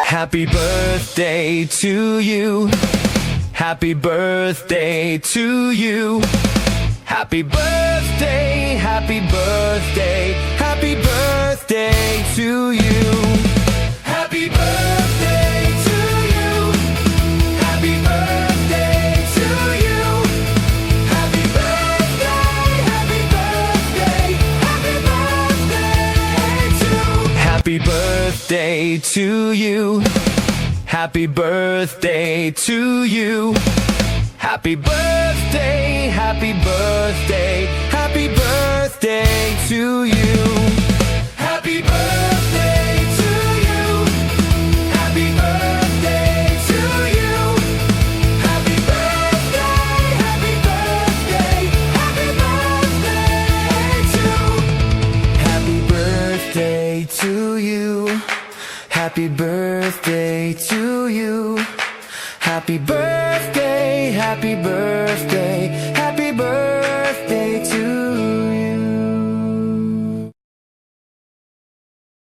Happy birthday to you. Happy birthday to you. Happy birthday, happy birthday, happy birthday to you. Happy birthday to you. Happy birthday to you. Happy birthday, happy birthday, happy birthday to. Happy birthday to you. Happy birthday to you. Happy birthday, happy birthday, happy birthday to you. Happy birthday to you. Happy birthday to you. Happy birthday, happy birthday, happy birthday to. Happy birthday to you. Happy birthday to you. Happy birthday, happy birthday.